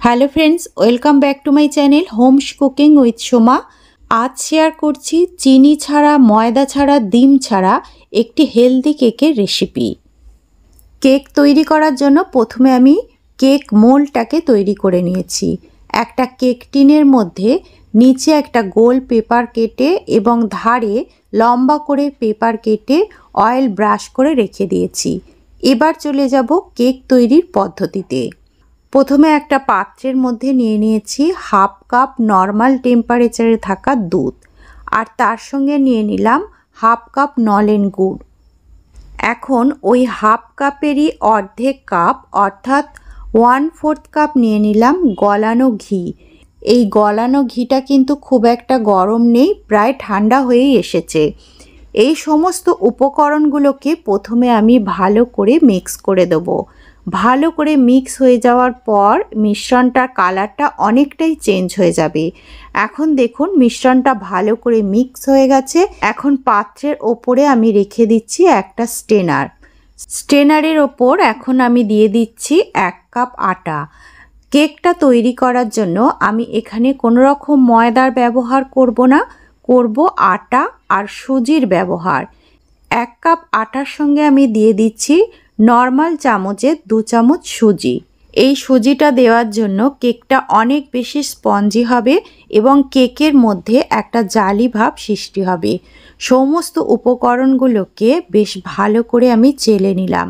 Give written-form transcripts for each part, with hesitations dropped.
Hello friends, welcome back to my channel Holmes cooking with Soma. আজ share করছি চিনি ছাড়া, ময়দা ছাড়া, ডিম ছাড়া একটি হেলদি কেকের রেসিপি। কেক তৈরি করার জন্য প্রথমে আমি কেক মোল্ডটাকে তৈরি করে নিয়েছি। একটা কেক টিনের মধ্যে নিচে একটা গোল পেপার কেটে এবং ধারে লম্বা করে পেপার কেটে অয়েল ব্রাশ করে রেখে দিয়েছি। এবার চলে যাব কেক তৈরির পদ্ধতিতে। প্রথমে একটা পাত্রের মধ্যে নিয়ে নিয়েছি হাফ কাপ নর্মাল টেম্পারেচারে থাকা দুধ, আর তার সঙ্গে নিয়ে নিলাম হাফ কাপ নলেন গুড়। এখন ওই হাফ কাপেরই অর্ধেক কাপ অর্থাৎ 1/4 কাপ নিয়ে নিলাম গলানো ঘি। এই গলানো ঘিটা কিন্তু খুব একটা গরম নেই, প্রায় ঠান্ডা হয়েই এসেছে। এই সমস্ত উপকরণগুলোকে প্রথমে আমি ভালো করে মিক্স করে দেবো। ভালো করে মিক্স হয়ে যাওয়ার পর মিশ্রণটার কালারটা অনেকটাই চেঞ্জ হয়ে যাবে। এখন দেখুন মিশ্রণটা ভালো করে মিক্স হয়ে গেছে। এখন পাত্রের ওপরে আমি রেখে দিচ্ছি একটা স্ট্রেনার। স্ট্রেনারের ওপর এখন আমি দিয়ে দিচ্ছি 1 কাপ আটা। কেকটা তৈরি করার জন্য আমি এখানে কোনো রকম ময়দার ব্যবহার করব না, করব আটা আর সুজির ব্যবহার। 1 কাপ আটার সঙ্গে আমি দিয়ে দিচ্ছি নর্মাল চামচের 2 চামচ সুজি। এই সুজিটা দেওয়ার জন্য কেকটা অনেক বেশি স্পঞ্জি হবে এবং কেকের মধ্যে একটা জালি ভাব সৃষ্টি হবে। সমস্ত উপকরণগুলোকে বেশ ভালো করে আমি চেলে নিলাম।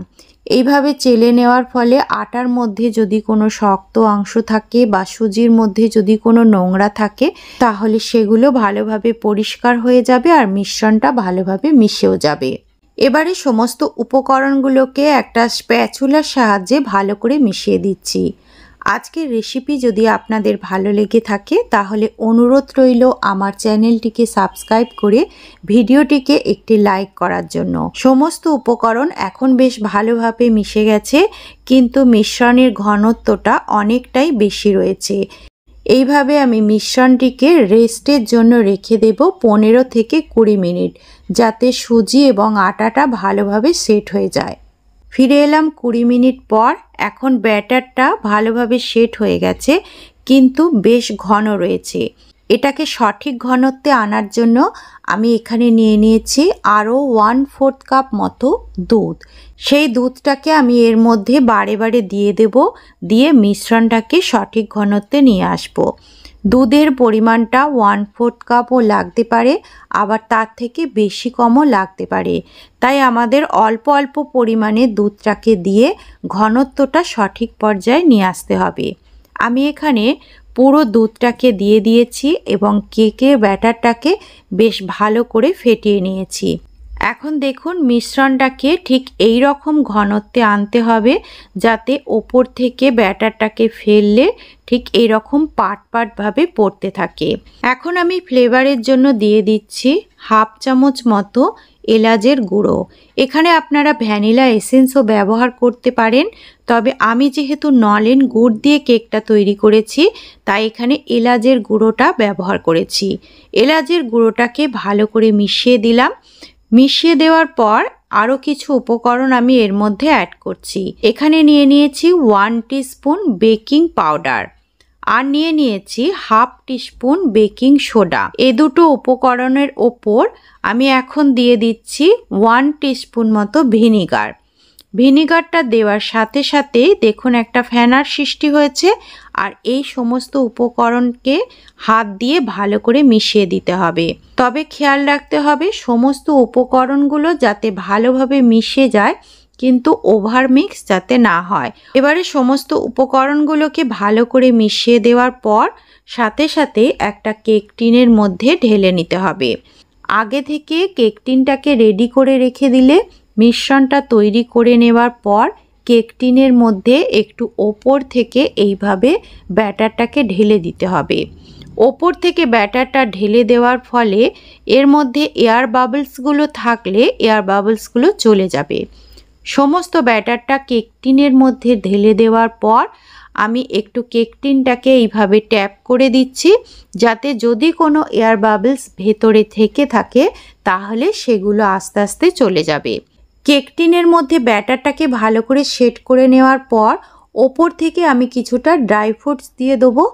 এইভাবে চেলে নেওয়ার ফলে আটার মধ্যে যদি কোনো শক্ত অংশ থাকে বা সুজির মধ্যে যদি কোনো নোংরা থাকে তাহলে সেগুলো ভালোভাবে পরিষ্কার হয়ে যাবে আর মিশ্রণটা ভালোভাবে মিশেও যাবে। এবারে সমস্ত উপকরণগুলোকে একটা স্প্যাচুলার সাহায্যে ভালো করে মিশিয়ে দিচ্ছি। আজকের রেসিপি যদি আপনাদের ভালো লেগে থাকে তাহলে অনুরোধ রইল আমার চ্যানেলটিকে সাবস্ক্রাইব করে ভিডিওটিকে একটি লাইক করার জন্য। সমস্ত উপকরণ এখন বেশ ভালোভাবে মিশে গেছে, কিন্তু মিশ্রণের ঘনত্বটা অনেকটাই বেশি রয়েছে। এইভাবে আমি মিশ্রণটিকে রেস্টের জন্য রেখে দেব 15 থেকে 20 মিনিট, যাতে সুজি এবং আটাটা ভালোভাবে সেট হয়ে যায়। ফিরে এলাম 20 মিনিট পর। এখন ব্যাটারটা ভালোভাবে সেট হয়ে গেছে, কিন্তু বেশ ঘন রয়েছে। এটাকে সঠিক ঘনত্বে আনার জন্য আমি এখানে নিয়ে নিয়েছি আরও 1/4 কাপ মতো দুধ। সেই দুধটাকে আমি এর মধ্যে বারে বারে দিয়ে দেব, দিয়ে মিশ্রণটাকে সঠিক ঘনত্বে নিয়ে আসব। দুধের পরিমাণটা 1/4 কাপও লাগতে পারে, আবার তার থেকে বেশি কমও লাগতে পারে। তাই আমাদের অল্প অল্প পরিমাণে দুধটাকে দিয়ে ঘনত্বটা সঠিক পর্যায়ে নিয়ে আসতে হবে। আমি এখানে পুরো দুধটাকে দিয়ে দিয়েছি এবং কেকের ব্যাটারটাকে বেশ ভালো করে ফেটিয়ে নিয়েছি। এখন দেখুন মিশ্রণটাকে ঠিক এই রকম ঘনত্বে আনতে হবে, যাতে ওপর থেকে ব্যাটারটাকে ফেললে ঠিক এই রকম পাট পাটভাবে পড়তে থাকে। এখন আমি ফ্লেভারের জন্য দিয়ে দিচ্ছি হাফ চামচ মতো এলাচের গুঁড়ো। এখানে আপনারা ভ্যানিলা এসেন্সও ব্যবহার করতে পারেন, তবে আমি যেহেতু নলেন গুড় দিয়ে কেকটা তৈরি করেছি তাই এখানে এলাচের গুঁড়োটা ব্যবহার করেছি। এলাচের গুঁড়োটাকে ভালো করে মিশিয়ে দিলাম। মিশিয়ে দেওয়ার পর আরও কিছু উপকরণ আমি এর মধ্যে অ্যাড করছি। এখানে নিয়ে নিয়েছি 1 টিস্পুন বেকিং পাউডার আর নিয়ে নিয়েছি হাফ টিস্পুন বেকিং সোডা। এই দুটো উপকরণের ওপর আমি এখন দিয়ে দিচ্ছি 1 টিস্পুন মতো ভিনিগার। ভিনিগারটা দেওয়ার সাথে সাথে দেখুন একটা ফেনার সৃষ্টি হয়েছে, আর এই সমস্ত উপকরণকে হাত দিয়ে ভালো করে মিশিয়ে দিতে হবে। তবে খেয়াল রাখতে হবে সমস্ত উপকরণগুলো যাতে ভালোভাবে মিশে যায়, কিন্তু ওভার মিক্স যাতে না হয়। এবারে সমস্ত উপকরণগুলোকে ভালো করে মিশিয়ে দেওয়ার পর সাথে সাথে একটা কেক টিনের মধ্যে ঢেলে নিতে হবে। আগে থেকে কেক টিনটাকে রেডি করে রেখে দিলে মিশ্রণটা তৈরি করে নেওয়ার পর কেক টিনের মধ্যে একটু ওপর থেকে এইভাবে ব্যাটারটাকে ঢেলে দিতে হবে। ওপর থেকে ব্যাটারটা ঢেলে দেওয়ার ফলে এর মধ্যে এয়ার বাবলসগুলো থাকলে এয়ার বাবলসগুলো চলে যাবে। সমস্ত ব্যাটারটা কেক টিনের মধ্যে ঢেলে দেওয়ার পর আমি একটু কেক টিনটাকে এইভাবে ট্যাপ করে দিচ্ছি, যাতে যদি কোনো এয়ার বাবলস ভেতরে থেকে থাকে তাহলে সেগুলো আস্তে আস্তে চলে যাবে। কেক টিনের মধ্যে ব্যাটারটাকে ভালো করে সেট করে নেওয়ার পর ওপর থেকে আমি কিছুটা ড্রাই ফ্রুটস দিয়ে দেবো।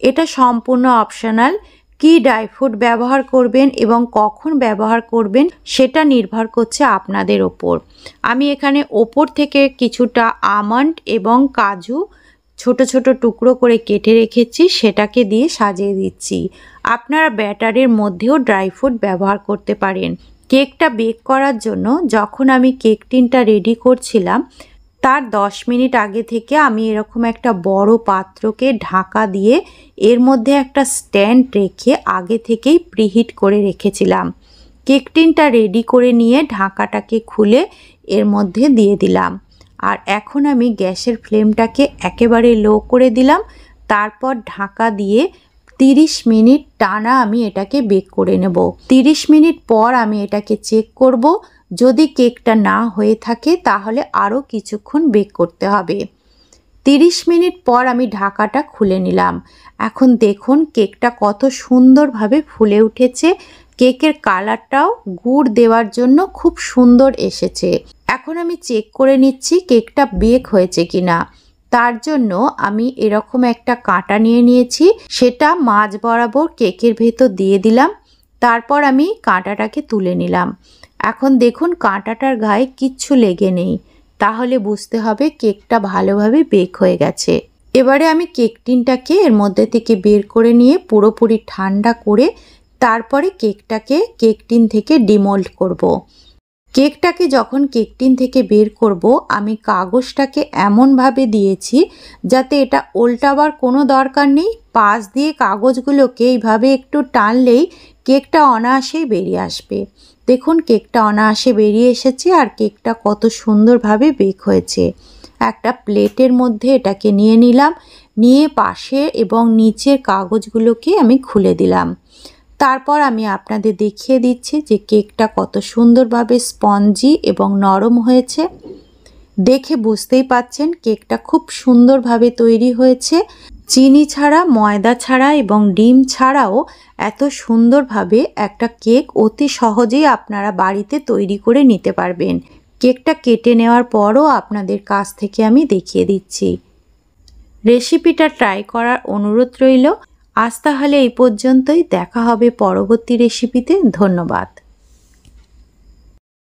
এটা সম্পূর্ণ অপশনাল। কি ড্রাই ফ্রুট ব্যবহার করবেন এবং কখন ব্যবহার করবেন সেটা নির্ভর করছে আপনাদের ওপর। আমি এখানে ওপর থেকে কিছুটা আমন্ড এবং কাজু ছোট ছোট টুকরো করে কেটে রেখেছি, সেটাকে দিয়ে সাজিয়ে দিচ্ছি। আপনারা ব্যাটারের মধ্যেও ড্রাই ফ্রুট ব্যবহার করতে পারেন। কেকটা বেক করার জন্য যখন আমি কেক টিনটা রেডি করছিলাম তার 10 মিনিট আগে থেকে আমি এরকম একটা বড় পাত্রকে ঢাকা দিয়ে এর মধ্যে একটা স্ট্যান্ড রেখে আগে থেকেই প্রিহিট করে রেখেছিলাম। কেক টিনটা রেডি করে নিয়ে ঢাকাটাকে খুলে এর মধ্যে দিয়ে দিলাম। আর এখন আমি গ্যাসের ফ্লেমটাকে একেবারে লো করে দিলাম। তারপর ঢাকা দিয়ে 30 মিনিট টানা আমি এটাকে বেক করে নেব। 30 মিনিট পর আমি এটাকে চেক করব। যদি কেকটা না হয়ে থাকে তাহলে আরও কিছুক্ষণ বেক করতে হবে। 30 মিনিট পর আমি ঢাকাটা খুলে নিলাম। এখন দেখুন কেকটা কত সুন্দরভাবে ফুলে উঠেছে। কেকের কালারটাও গুড় দেওয়ার জন্য খুব সুন্দর এসেছে। এখন আমি চেক করে নিচ্ছি কেকটা বেক হয়েছে কিনা। তার জন্য আমি এরকম একটা কাঁটা নিয়ে নিয়েছি, সেটা মাঝ বরাবর কেকের ভেতর দিয়ে দিলাম। তারপর আমি কাঁটাটাকে তুলে নিলাম। এখন দেখুন কাঁটাটার গায়ে কিচ্ছু লেগে নেই, তাহলে বুঝতে হবে কেকটা ভালোভাবে বেক হয়ে গেছে। এবারে আমি কেক টিনটাকে এর মধ্যে থেকে বের করে নিয়ে পুরোপুরি ঠান্ডা করে তারপরে কেকটাকে কেক টিন থেকে ডিমোল্ড করব। কেকটাকে যখন কেক টিন থেকে বের করব আমি কাগজটাকে এমনভাবে দিয়েছি যাতে এটা ওল্টাবার কোনো দরকার নেই। পাশ দিয়ে কাগজগুলোকে এইভাবে একটু টানলেই কেকটা অনায়াসেই বেরিয়ে আসবে। দেখুন কেকটা অনায়াসে বেরিয়ে এসেছে আর কেকটা কত সুন্দরভাবে বেক হয়েছে। একটা প্লেটের মধ্যে এটাকে নিয়ে নিলাম, নিয়ে পাশে এবং নিচের কাগজগুলোকে আমি খুলে দিলাম। তারপর আমি আপনাদের দেখিয়ে দিচ্ছি যে কেকটা কত সুন্দরভাবে স্পঞ্জি এবং নরম হয়েছে। দেখে বুঝতেই পাচ্ছেন কেকটা খুব সুন্দরভাবে তৈরি হয়েছে। চিনি ছাড়া, ময়দা ছাড়া এবং ডিম ছাড়াও এত সুন্দরভাবে একটা কেক অতি সহজেই আপনারা বাড়িতে তৈরি করে নিতে পারবেন। কেকটা কেটে নেওয়ার পরও আপনাদের কাছ থেকে আমি দেখিয়ে দিচ্ছি। রেসিপিটা ট্রাই করার অনুরোধ রইল। আজ তাহলে এই পর্যন্তই, দেখা হবে পরবর্তী রেসিপিতে। ধন্যবাদ।